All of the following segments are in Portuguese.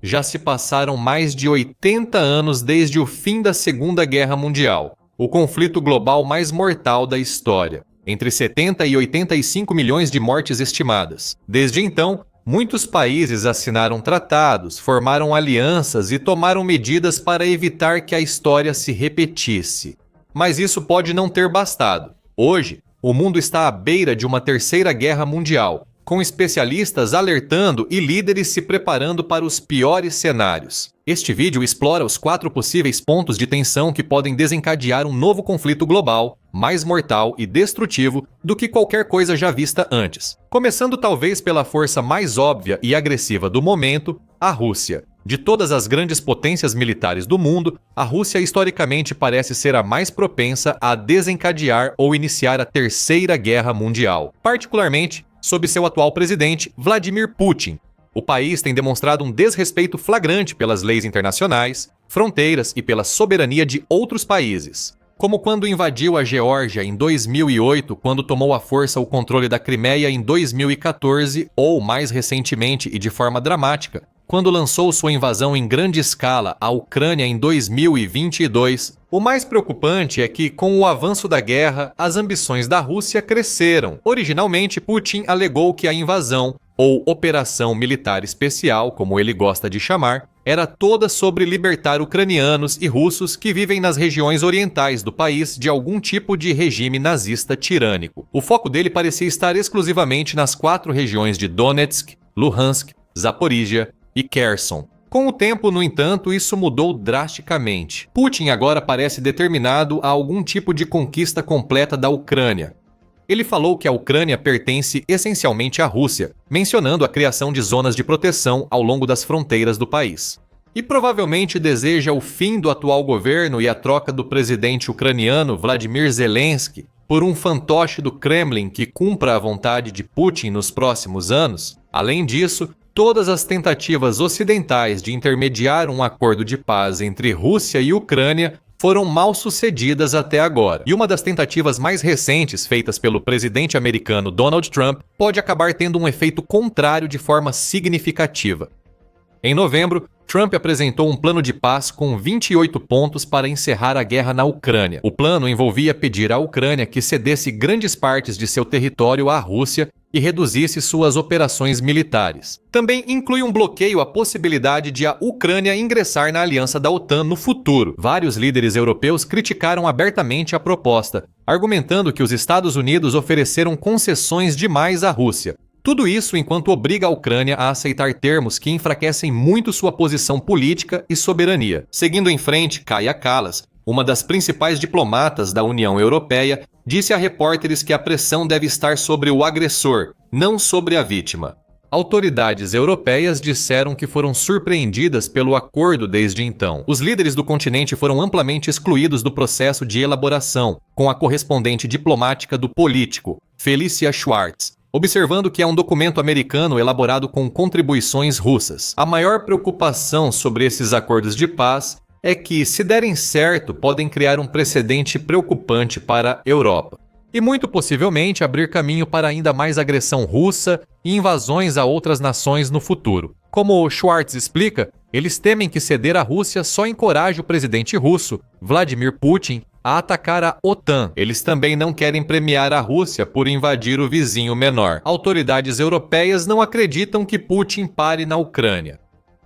Já se passaram mais de 80 anos desde o fim da Segunda Guerra Mundial, o conflito global mais mortal da história, entre 70 e 85 milhões de mortes estimadas. Desde então, muitos países assinaram tratados, formaram alianças e tomaram medidas para evitar que a história se repetisse. Mas isso pode não ter bastado. Hoje, o mundo está à beira de uma terceira guerra mundial, com especialistas alertando e líderes se preparando para os piores cenários. Este vídeo explora os 4 possíveis pontos de tensão que podem desencadear um novo conflito global, mais mortal e destrutivo do que qualquer coisa já vista antes. Começando talvez pela força mais óbvia e agressiva do momento, a Rússia. De todas as grandes potências militares do mundo, a Rússia historicamente parece ser a mais propensa a desencadear ou iniciar a Terceira Guerra Mundial, particularmente sob seu atual presidente, Vladimir Putin. O país tem demonstrado um desrespeito flagrante pelas leis internacionais, fronteiras e pela soberania de outros países. Como quando invadiu a Geórgia em 2008, quando tomou à força o controle da Crimeia em 2014, ou, mais recentemente e de forma dramática, quando lançou sua invasão em grande escala à Ucrânia em 2022, o mais preocupante é que, com o avanço da guerra, as ambições da Rússia cresceram. Originalmente, Putin alegou que a invasão, ou Operação Militar Especial, como ele gosta de chamar, era toda sobre libertar ucranianos e russos que vivem nas regiões orientais do país de algum tipo de regime nazista tirânico. O foco dele parecia estar exclusivamente nas 4 regiões de Donetsk, Luhansk, Zaporíjia e Kherson. Com o tempo, no entanto, isso mudou drasticamente. Putin agora parece determinado a algum tipo de conquista completa da Ucrânia. Ele falou que a Ucrânia pertence essencialmente à Rússia, mencionando a criação de zonas de proteção ao longo das fronteiras do país. E provavelmente deseja o fim do atual governo e a troca do presidente ucraniano Vladimir Zelensky por um fantoche do Kremlin que cumpra a vontade de Putin nos próximos anos. Além disso, todas as tentativas ocidentais de intermediar um acordo de paz entre Rússia e Ucrânia foram mal sucedidas até agora. E uma das tentativas mais recentes feitas pelo presidente americano Donald Trump pode acabar tendo um efeito contrário de forma significativa. Em novembro, Trump apresentou um plano de paz com 28 pontos para encerrar a guerra na Ucrânia. O plano envolvia pedir à Ucrânia que cedesse grandes partes de seu território à Rússia e reduzisse suas operações militares. Também inclui um bloqueio à possibilidade de a Ucrânia ingressar na aliança da OTAN no futuro. Vários líderes europeus criticaram abertamente a proposta, argumentando que os Estados Unidos ofereceram concessões demais à Rússia. Tudo isso enquanto obriga a Ucrânia a aceitar termos que enfraquecem muito sua posição política e soberania. Seguindo em frente, Kaja Kallas, uma das principais diplomatas da União Europeia, disse a repórteres que a pressão deve estar sobre o agressor, não sobre a vítima. Autoridades europeias disseram que foram surpreendidas pelo acordo desde então. Os líderes do continente foram amplamente excluídos do processo de elaboração, com a correspondente diplomática do político, Felicia Schwartz, observando que é um documento americano elaborado com contribuições russas. A maior preocupação sobre esses acordos de paz é que, se derem certo, podem criar um precedente preocupante para a Europa. E muito possivelmente abrir caminho para ainda mais agressão russa e invasões a outras nações no futuro. Como Schwartz explica, eles temem que ceder à Rússia só encoraje o presidente russo, Vladimir Putin, a atacar a OTAN. Eles também não querem premiar a Rússia por invadir o vizinho menor. Autoridades europeias não acreditam que Putin pare na Ucrânia.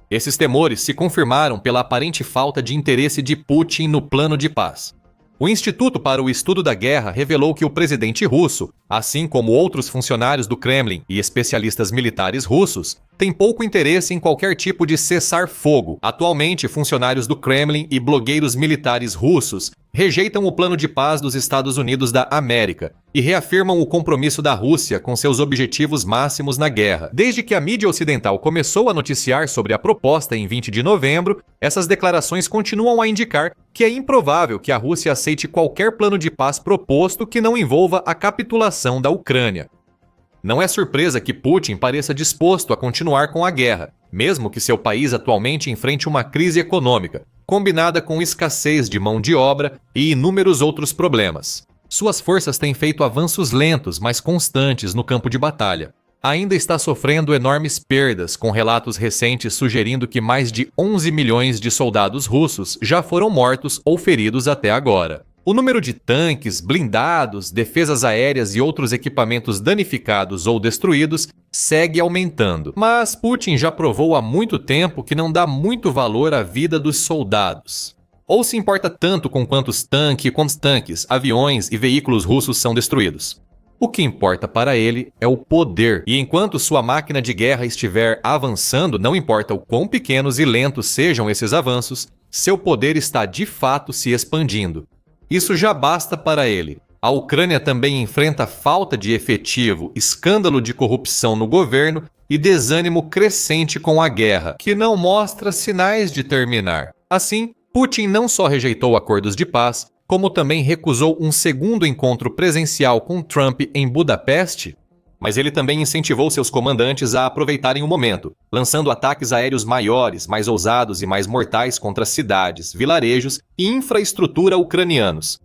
Esses temores se confirmaram pela aparente falta de interesse de Putin no plano de paz. O Instituto para o Estudo da Guerra revelou que o presidente russo, assim como outros funcionários do Kremlin e especialistas militares russos, tem pouco interesse em qualquer tipo de cessar-fogo. Atualmente, funcionários do Kremlin e blogueiros militares russos rejeitam o plano de paz dos Estados Unidos da América e reafirmam o compromisso da Rússia com seus objetivos máximos na guerra. Desde que a mídia ocidental começou a noticiar sobre a proposta em 20 de novembro, essas declarações continuam a indicar que é improvável que a Rússia aceite qualquer plano de paz proposto que não envolva a capitulação da Ucrânia. Não é surpresa que Putin pareça disposto a continuar com a guerra, mesmo que seu país atualmente enfrente uma crise econômica, combinada com escassez de mão de obra e inúmeros outros problemas. Suas forças têm feito avanços lentos, mas constantes no campo de batalha. ainda está sofrendo enormes perdas, com relatos recentes sugerindo que mais de 11 milhões de soldados russos já foram mortos ou feridos até agora. O número de tanques, blindados, defesas aéreas e outros equipamentos danificados ou destruídos segue aumentando. Mas Putin já provou há muito tempo que não dá muito valor à vida dos soldados. Ou se importa tanto com quantos tanques, aviões e veículos russos são destruídos. O que importa para ele é o poder, e enquanto sua máquina de guerra estiver avançando, não importa o quão pequenos e lentos sejam esses avanços, seu poder está de fato se expandindo. Isso já basta para ele. A Ucrânia também enfrenta falta de efetivo, escândalo de corrupção no governo e desânimo crescente com a guerra, que não mostra sinais de terminar. Assim, Putin não só rejeitou acordos de paz, como também recusou um segundo encontro presencial com Trump em Budapeste, mas ele também incentivou seus comandantes a aproveitarem o momento, lançando ataques aéreos maiores, mais ousados e mais mortais contra cidades, vilarejos e infraestrutura ucranianos.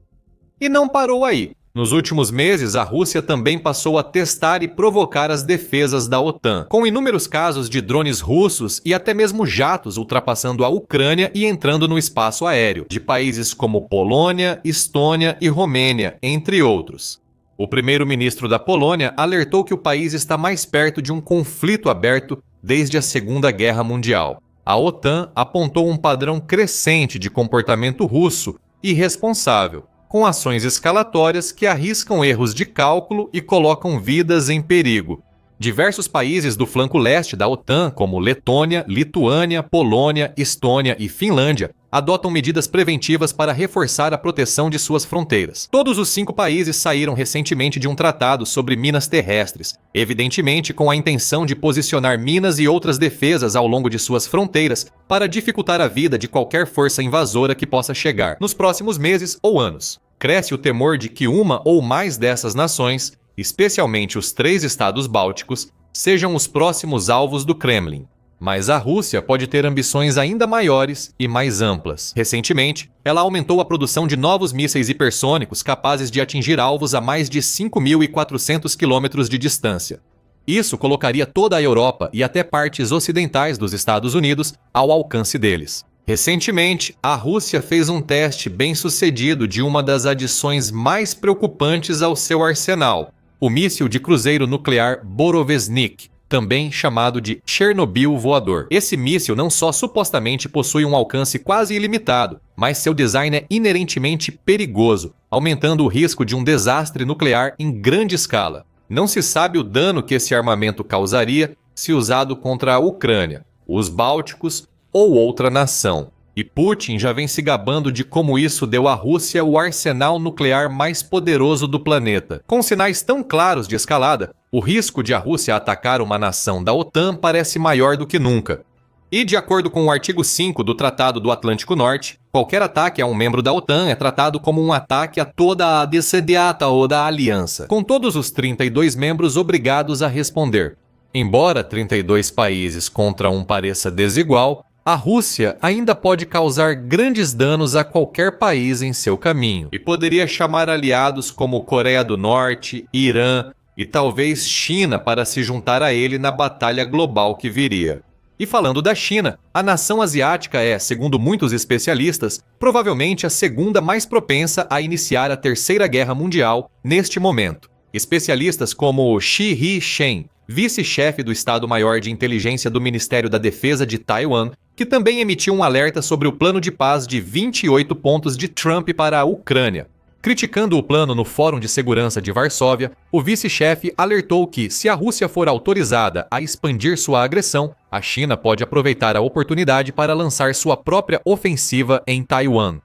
E não parou aí. Nos últimos meses, a Rússia também passou a testar e provocar as defesas da OTAN, com inúmeros casos de drones russos e até mesmo jatos ultrapassando a Ucrânia e entrando no espaço aéreo, de países como Polônia, Estônia e Romênia, entre outros. O primeiro-ministro da Polônia alertou que o país está mais perto de um conflito aberto desde a Segunda Guerra Mundial. A OTAN apontou um padrão crescente de comportamento russo irresponsável, com ações escalatórias que arriscam erros de cálculo e colocam vidas em perigo. Diversos países do flanco leste da OTAN, como Letônia, Lituânia, Polônia, Estônia e Finlândia, adotam medidas preventivas para reforçar a proteção de suas fronteiras. Todos os 5 países saíram recentemente de um tratado sobre minas terrestres, evidentemente com a intenção de posicionar minas e outras defesas ao longo de suas fronteiras para dificultar a vida de qualquer força invasora que possa chegar nos próximos meses ou anos. Cresce o temor de que uma ou mais dessas nações, especialmente os 3 estados bálticos, sejam os próximos alvos do Kremlin. Mas a Rússia pode ter ambições ainda maiores e mais amplas. Recentemente, ela aumentou a produção de novos mísseis hipersônicos capazes de atingir alvos a mais de 5.400 quilômetros de distância. Isso colocaria toda a Europa e até partes ocidentais dos Estados Unidos ao alcance deles. Recentemente, a Rússia fez um teste bem-sucedido de uma das adições mais preocupantes ao seu arsenal, o míssil de cruzeiro nuclear Borovesnik, também chamado de Chernobyl voador. Esse míssil não só supostamente possui um alcance quase ilimitado, mas seu design é inerentemente perigoso, aumentando o risco de um desastre nuclear em grande escala. Não se sabe o dano que esse armamento causaria se usado contra a Ucrânia, os Bálticos ou outra nação. E Putin já vem se gabando de como isso deu à Rússia o arsenal nuclear mais poderoso do planeta. Com sinais tão claros de escalada, o risco de a Rússia atacar uma nação da OTAN parece maior do que nunca. E, de acordo com o artigo 5 do Tratado do Atlântico Norte, qualquer ataque a um membro da OTAN é tratado como um ataque a toda a descendata ou da aliança, com todos os 32 membros obrigados a responder. Embora 32 países contra um pareça desigual, a Rússia ainda pode causar grandes danos a qualquer país em seu caminho, e poderia chamar aliados como Coreia do Norte, Irã e talvez China para se juntar a ele na batalha global que viria. E falando da China, a nação asiática é, segundo muitos especialistas, provavelmente a segunda mais propensa a iniciar a Terceira Guerra Mundial neste momento. Especialistas como Shi He-shen, vice-chefe do Estado-Maior de Inteligência do Ministério da Defesa de Taiwan, que também emitiu um alerta sobre o plano de paz de 28 pontos de Trump para a Ucrânia. Criticando o plano no Fórum de Segurança de Varsóvia, o vice-chefe alertou que, se a Rússia for autorizada a expandir sua agressão, a China pode aproveitar a oportunidade para lançar sua própria ofensiva em Taiwan.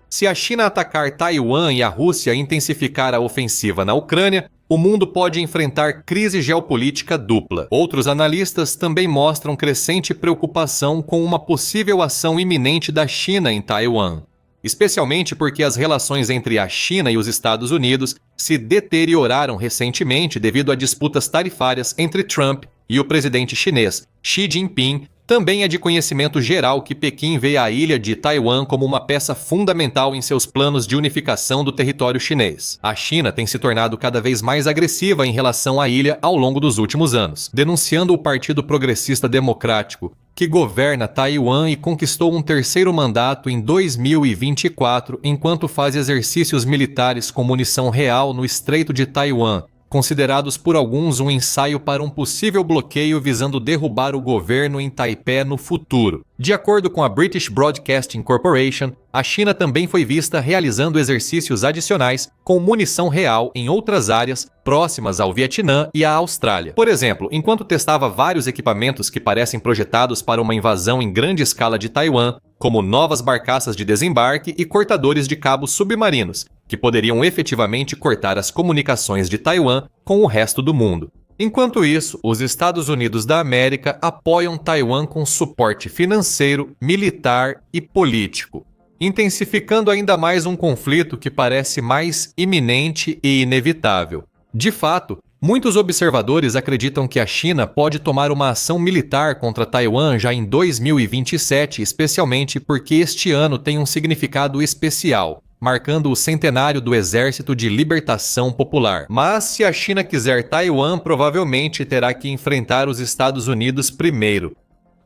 Se a China atacar Taiwan e a Rússia intensificar a ofensiva na Ucrânia, o mundo pode enfrentar crise geopolítica dupla. Outros analistas também mostram crescente preocupação com uma possível ação iminente da China em Taiwan, especialmente porque as relações entre a China e os Estados Unidos se deterioraram recentemente devido a disputas tarifárias entre Trump e o presidente chinês Xi Jinping, Também é de conhecimento geral que Pequim vê a ilha de Taiwan como uma peça fundamental em seus planos de unificação do território chinês. A China tem se tornado cada vez mais agressiva em relação à ilha ao longo dos últimos anos, denunciando o Partido Progressista Democrático, que governa Taiwan e conquistou um terceiro mandato em 2024 enquanto faz exercícios militares com munição real no Estreito de Taiwan, considerados por alguns um ensaio para um possível bloqueio visando derrubar o governo em Taipei no futuro. De acordo com a British Broadcasting Corporation, a China também foi vista realizando exercícios adicionais com munição real em outras áreas próximas ao Vietnã e à Austrália. Por exemplo, enquanto testava vários equipamentos que parecem projetados para uma invasão em grande escala de Taiwan, como novas barcaças de desembarque e cortadores de cabos submarinos, que poderiam efetivamente cortar as comunicações de Taiwan com o resto do mundo. Enquanto isso, os Estados Unidos da América apoiam Taiwan com suporte financeiro, militar e político, intensificando ainda mais um conflito que parece mais iminente e inevitável. De fato, muitos observadores acreditam que a China pode tomar uma ação militar contra Taiwan já em 2027, especialmente porque este ano tem um significado especial, marcando o centenário do Exército de Libertação Popular. Mas se a China quiser Taiwan, provavelmente terá que enfrentar os Estados Unidos primeiro.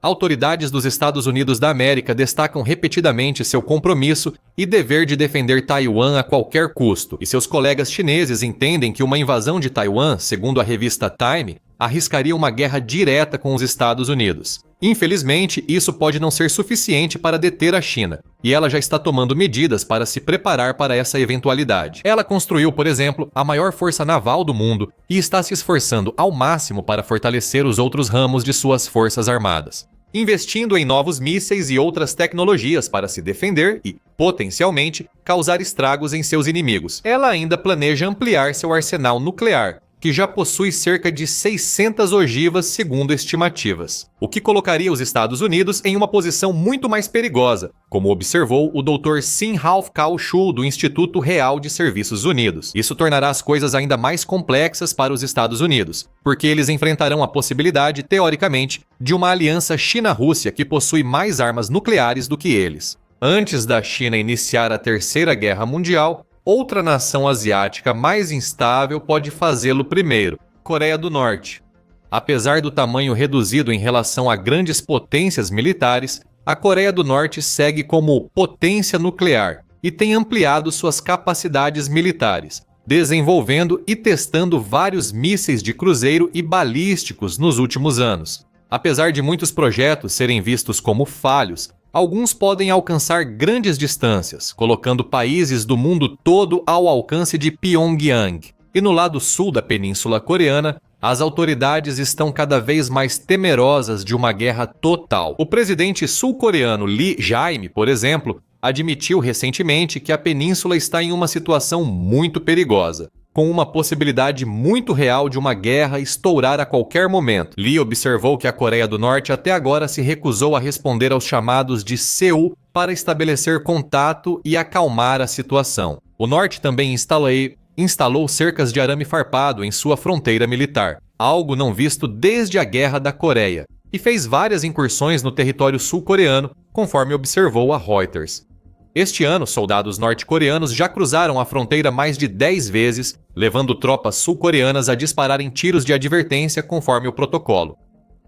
Autoridades dos Estados Unidos da América destacam repetidamente seu compromisso e dever de defender Taiwan a qualquer custo, e seus colegas chineses entendem que uma invasão de Taiwan, segundo a revista Time, arriscaria uma guerra direta com os Estados Unidos. Infelizmente, isso pode não ser suficiente para deter a China, e ela já está tomando medidas para se preparar para essa eventualidade. Ela construiu, por exemplo, a maior força naval do mundo e está se esforçando ao máximo para fortalecer os outros ramos de suas forças armadas, investindo em novos mísseis e outras tecnologias para se defender e, potencialmente, causar estragos em seus inimigos. Ela ainda planeja ampliar seu arsenal nuclear, que já possui cerca de 600 ogivas segundo estimativas, o que colocaria os Estados Unidos em uma posição muito mais perigosa, como observou o Dr. Sin-Half Kao-Shu do Instituto Real de Serviços Unidos. Isso tornará as coisas ainda mais complexas para os Estados Unidos, porque eles enfrentarão a possibilidade, teoricamente, de uma aliança China-Rússia que possui mais armas nucleares do que eles. Antes da China iniciar a Terceira Guerra Mundial, outra nação asiática mais instável pode fazê-lo primeiro, Coreia do Norte. Apesar do tamanho reduzido em relação a grandes potências militares, a Coreia do Norte segue como potência nuclear e tem ampliado suas capacidades militares, desenvolvendo e testando vários mísseis de cruzeiro e balísticos nos últimos anos. Apesar de muitos projetos serem vistos como falhos, alguns podem alcançar grandes distâncias, colocando países do mundo todo ao alcance de Pyongyang. E no lado sul da Península Coreana, as autoridades estão cada vez mais temerosas de uma guerra total. O presidente sul-coreano Lee Jae-myung, por exemplo, admitiu recentemente que a península está em uma situação muito perigosa, com uma possibilidade muito real de uma guerra estourar a qualquer momento. Lee observou que a Coreia do Norte até agora se recusou a responder aos chamados de Seul para estabelecer contato e acalmar a situação. O Norte também instalou cercas de arame farpado em sua fronteira militar, algo não visto desde a Guerra da Coreia, e fez várias incursões no território sul-coreano, conforme observou a Reuters. Este ano, soldados norte-coreanos já cruzaram a fronteira mais de 10 vezes, levando tropas sul-coreanas a dispararem tiros de advertência conforme o protocolo.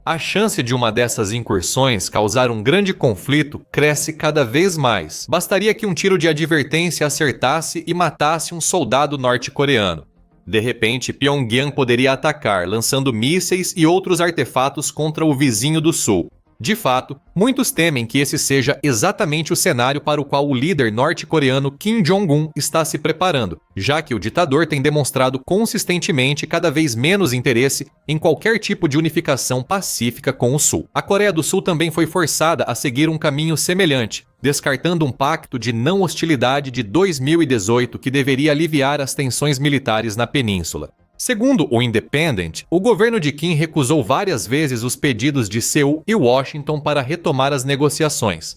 A chance de uma dessas incursões causar um grande conflito cresce cada vez mais. Bastaria que um tiro de advertência acertasse e matasse um soldado norte-coreano. De repente, Pyongyang poderia atacar, lançando mísseis e outros artefatos contra o vizinho do sul. De fato, muitos temem que esse seja exatamente o cenário para o qual o líder norte-coreano Kim Jong-un está se preparando, já que o ditador tem demonstrado consistentemente cada vez menos interesse em qualquer tipo de unificação pacífica com o Sul. A Coreia do Sul também foi forçada a seguir um caminho semelhante, descartando um pacto de não hostilidade de 2018 que deveria aliviar as tensões militares na península. Segundo o Independent, o governo de Kim recusou várias vezes os pedidos de Seul e Washington para retomar as negociações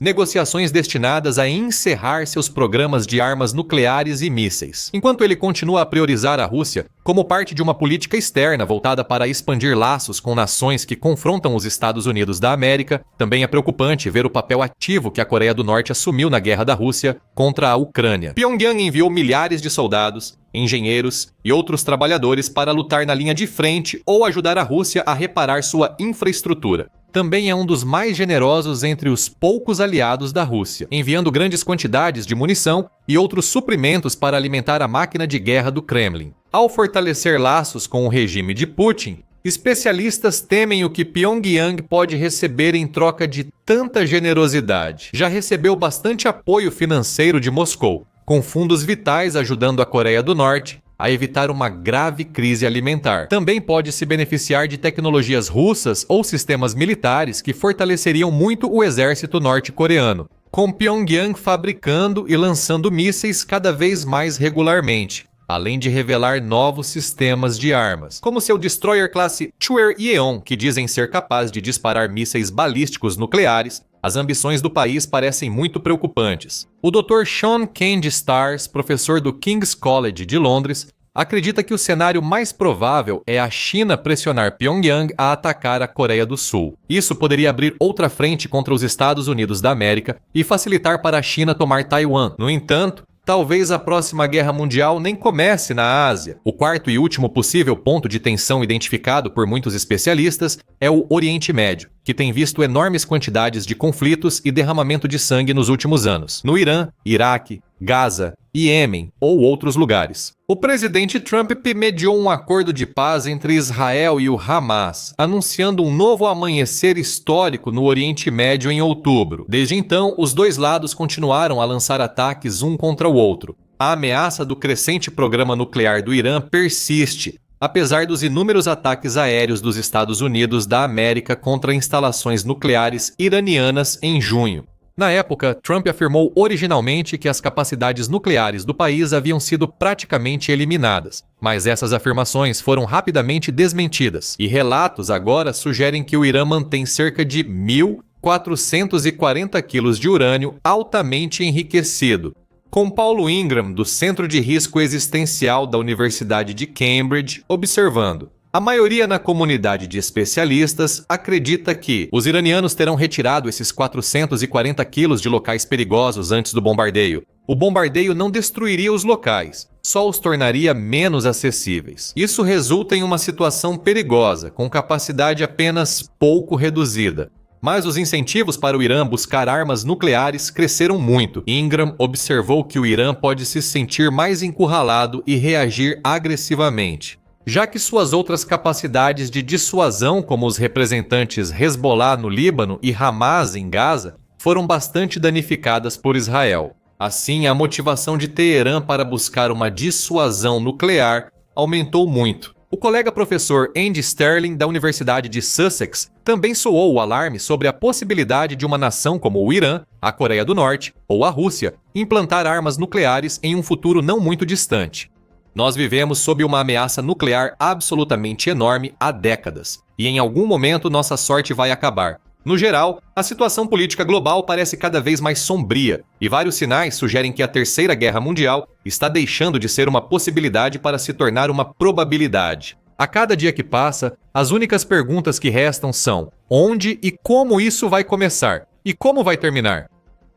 destinadas a encerrar seus programas de armas nucleares e mísseis. Enquanto ele continua a priorizar a Rússia, Como parte de uma política externa voltada para expandir laços com nações que confrontam os Estados Unidos da América, também é preocupante ver o papel ativo que a Coreia do Norte assumiu na guerra da Rússia contra a Ucrânia. Pyongyang enviou milhares de soldados, engenheiros e outros trabalhadores para lutar na linha de frente ou ajudar a Rússia a reparar sua infraestrutura. Também é um dos mais generosos entre os poucos aliados da Rússia, enviando grandes quantidades de munição e outros suprimentos para alimentar a máquina de guerra do Kremlin. Ao fortalecer laços com o regime de Putin, especialistas temem o que Pyongyang pode receber em troca de tanta generosidade. Já recebeu bastante apoio financeiro de Moscou, com fundos vitais ajudando a Coreia do Norte a evitar uma grave crise alimentar. Também pode se beneficiar de tecnologias russas ou sistemas militares que fortaleceriam muito o exército norte-coreano, com Pyongyang fabricando e lançando mísseis cada vez mais regularmente, além de revelar novos sistemas de armas, como seu destroyer classe Choer-Yeon, que dizem ser capaz de disparar mísseis balísticos nucleares. As ambições do país parecem muito preocupantes. O Dr. Sean Candy Stars, professor do King's College de Londres, acredita que o cenário mais provável é a China pressionar Pyongyang a atacar a Coreia do Sul. Isso poderia abrir outra frente contra os Estados Unidos da América e facilitar para a China tomar Taiwan. No entanto, talvez a próxima guerra mundial nem comece na Ásia. O quarto e último possível ponto de tensão identificado por muitos especialistas é o Oriente Médio, que tem visto enormes quantidades de conflitos e derramamento de sangue nos últimos anos, no Irã, Iraque, Gaza, Iêmen ou outros lugares. O presidente Trump mediou um acordo de paz entre Israel e o Hamas, anunciando um novo amanhecer histórico no Oriente Médio em outubro. Desde então, os dois lados continuaram a lançar ataques um contra o outro. A ameaça do crescente programa nuclear do Irã persiste, apesar dos inúmeros ataques aéreos dos Estados Unidos da América contra instalações nucleares iranianas em junho. Na época, Trump afirmou originalmente que as capacidades nucleares do país haviam sido praticamente eliminadas, mas essas afirmações foram rapidamente desmentidas, e relatos agora sugerem que o Irã mantém cerca de 1.440 quilos de urânio altamente enriquecido. Com Paulo Ingram, do Centro de Risco Existencial da Universidade de Cambridge, observando: a maioria na comunidade de especialistas acredita que os iranianos terão retirado esses 440 quilos de locais perigosos antes do bombardeio. O bombardeio não destruiria os locais, só os tornaria menos acessíveis. Isso resulta em uma situação perigosa, com capacidade apenas pouco reduzida. Mas os incentivos para o Irã buscar armas nucleares cresceram muito. Ingram observou que o Irã pode se sentir mais encurralado e reagir agressivamente, já que suas outras capacidades de dissuasão, como os representantes Hezbollah no Líbano e Hamas em Gaza, foram bastante danificadas por Israel. Assim, a motivação de Teherã para buscar uma dissuasão nuclear aumentou muito. O colega professor Andy Sterling, da Universidade de Sussex, também soou o alarme sobre a possibilidade de uma nação como o Irã, a Coreia do Norte ou a Rússia implantar armas nucleares em um futuro não muito distante. Nós vivemos sob uma ameaça nuclear absolutamente enorme há décadas, e em algum momento nossa sorte vai acabar. No geral, a situação política global parece cada vez mais sombria, e vários sinais sugerem que a Terceira Guerra Mundial está deixando de ser uma possibilidade para se tornar uma probabilidade. A cada dia que passa, as únicas perguntas que restam são: onde e como isso vai começar? E como vai terminar?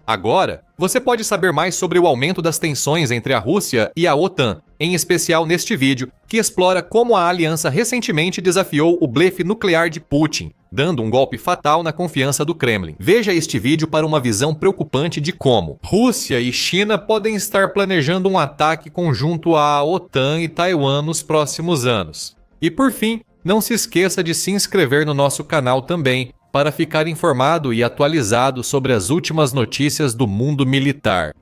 Agora, você pode saber mais sobre o aumento das tensões entre a Rússia e a OTAN, em especial neste vídeo, que explora como a aliança recentemente desafiou o blefe nuclear de Putin, dando um golpe fatal na confiança do Kremlin. Veja este vídeo para uma visão preocupante de como Rússia e China podem estar planejando um ataque conjunto à OTAN e Taiwan nos próximos anos. E por fim, não se esqueça de se inscrever no nosso canal também, para ficar informado e atualizado sobre as últimas notícias do mundo militar.